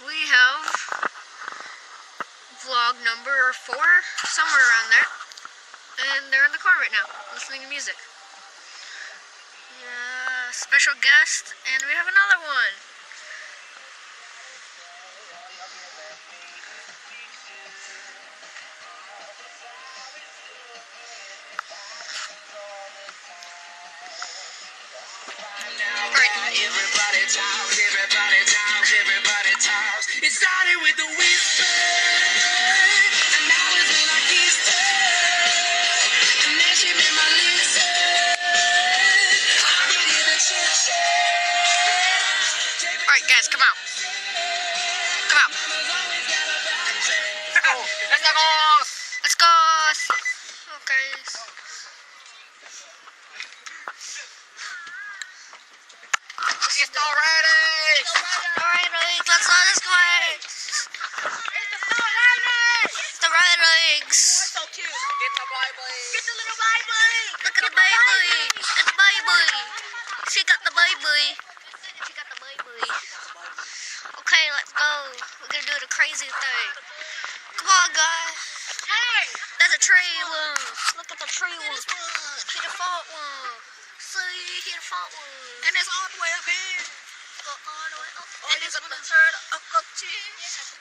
we have vlog number 4, somewhere around there. And they're in the car right now, listening to music. Yeah, special guest, and we have another one. Everybody talks. It started with the whisper, and now it's when I kissed her, and then she made my lips hurt. I could hear the chit chat. Alright guys, come out. Come out. Let's go. Let's go. Okay. It's already. Alright, let's go this way. It's the right legs. So cute. Get the Bible. Get the little Bible. Look at the Bible. Get the Bible. She got the Bible. She got the Bible. Okay, let's go. We're gonna do the crazy thing. Come on, guys. Hey. There's a tree one. Look at the tree one. See the front one. See the front one. And it's all the way up here. Go all the way up. And it's gonna turn up.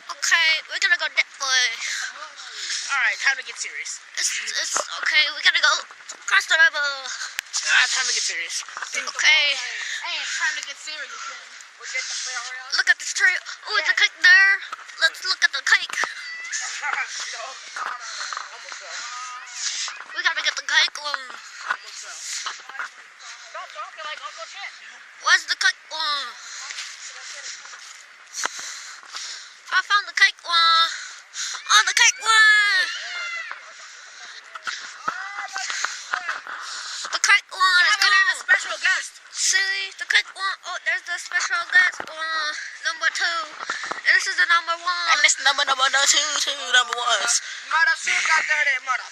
Okay, we're gonna go that way. Alright, time to get serious. It's okay, we gotta go across the river. Time to get serious. Okay. Hey, it's time to get serious, man. We're getting the fair around. Look at this tree. Oh, it's a cake there. Let's look at the cake. We gotta get the cake one. Don't talk like Uncle Chet. Where's the cake one? I found the cake one. Oh, the cake one. The cake one is gone. A special guest. See, the cake one. Oh, there's the special guest one. Number 2. And this is the number 1. And this number 2, number 1s. Mother, shoot got dirty, mother.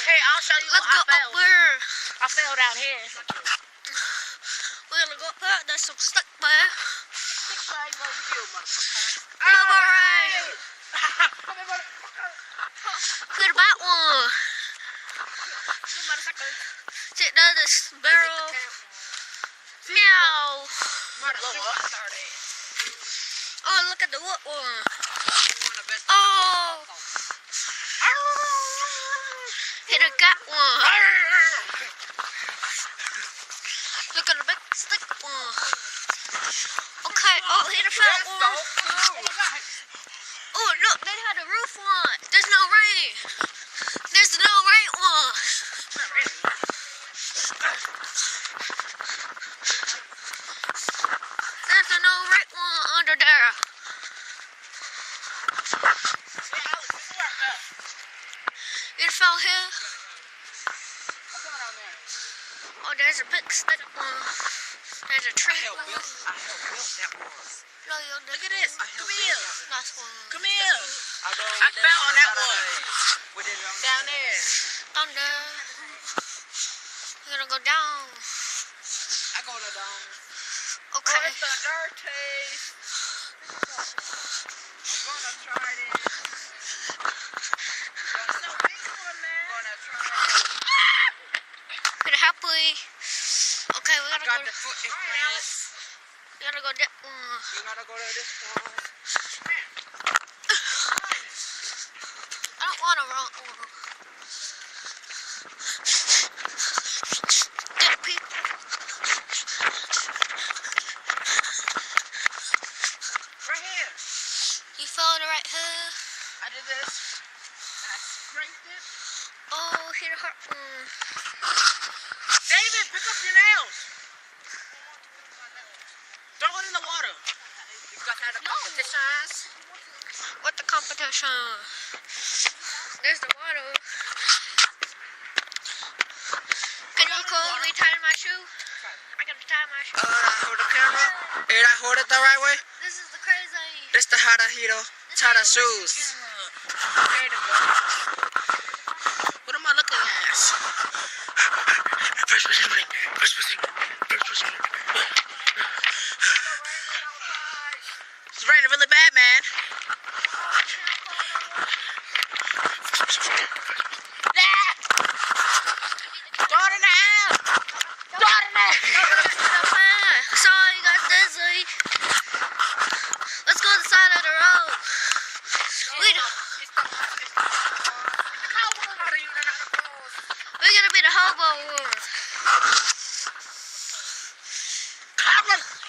Hey, I'll show you Let's what go I fell. up there. I fell down here. We're gonna go up there. There's some stuck there. Number 8. Get about one. Sit down this barrel. Meow. Oh, look at the wood one. Oh. Hit a cat one. Look at the big stick one. Okay, oh, hit a fat one. Oh, look, they had a roof one. There's no rain. There's no rain one. There's no rain one under there. It fell here. Oh, there's a big stick one. There's a tree one. No, look at this. Come here. Last one. Come here. I fell on that one. Down there. Down there. We're gonna go down. I go down. Okay. Oh, it's a dirty. I'm gonna try this. It's so big one, man. I'm gonna try it. We're happily. Okay, we gotta I got go. the foot imprint. We gotta go that one. You gotta go to this one. I don't want to run over. Dead people. Right here. You fell right here. I did this. I scraped it. Oh, hit a hard one. David, pick up your nails. Throw it in the water. You got that competitions? What the competition? There's the water. Can you call me tie my shoe? I gotta tie my shoe. Hold the camera. Did I hold it the right way? This is the crazy. This the Harahiro Tada shoes. What am I looking at? First person.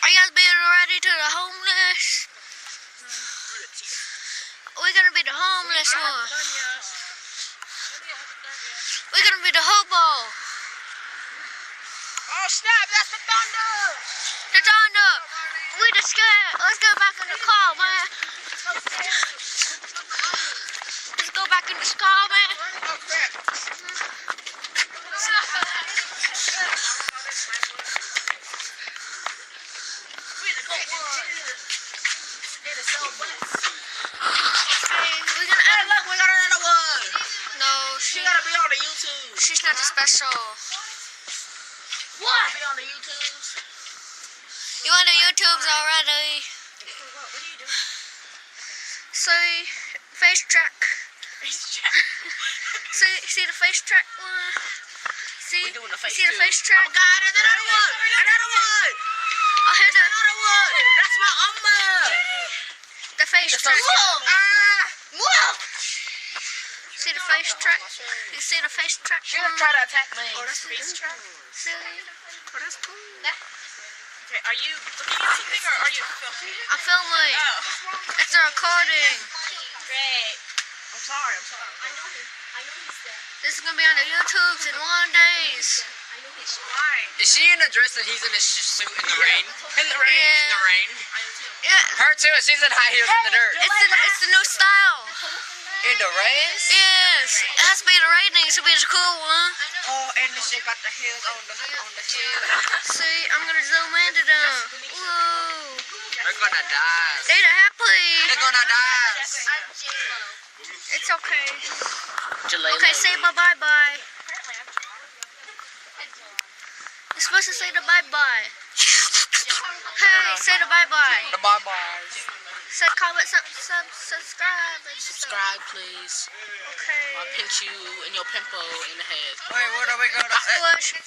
Are you guys being ready to the homeless? We're gonna be the homeless one. We're gonna be the hobo. Oh snap, that's the thunder! The thunder. We just scared. Let's go back in the car, man. Let's go back in this car, man. Oh crap. We're gonna Hey look, we got another one! No, She gotta be on the YouTube. she's not the special. What? Be on the YouTubes. You on the YouTubes already? What are you doing? See, face track. See the face track one? See? We doing the face See the too. face track? Oh my god, there's another one! Another one! Oh, here's There's another one! That's my the face track. Whoa! See the face track? You see the face track? She's gonna try to attack me. Oh, that's face track. See? Oh, that's cool. Okay, are you looking at something or are you filming? I'm filming. Oh. It's a recording. Great. I'm sorry. This is gonna be on the YouTubes in 1 days. Why? Is she in a dress and he's in a suit in the rain? In the rain. Yeah. In the rain? Yeah. Her too, she's in high heels in the dirt. It's the new style. In the rain? Yes. It has to be the rating. It should be the cool one. Oh, and she got the heels on the heel. See, I'm gonna zoom into them. Whoa. They're gonna die. They're happy. They're gonna die. It's okay. Jalele. Okay, say bye-bye. You're supposed to say the bye-bye. Hey, say the bye-bye. The bye-byes. Say comment, subscribe. And Subscribe, please. Okay. I'll pinch you and your pimple in the head. Wait, what are we gonna say? Push.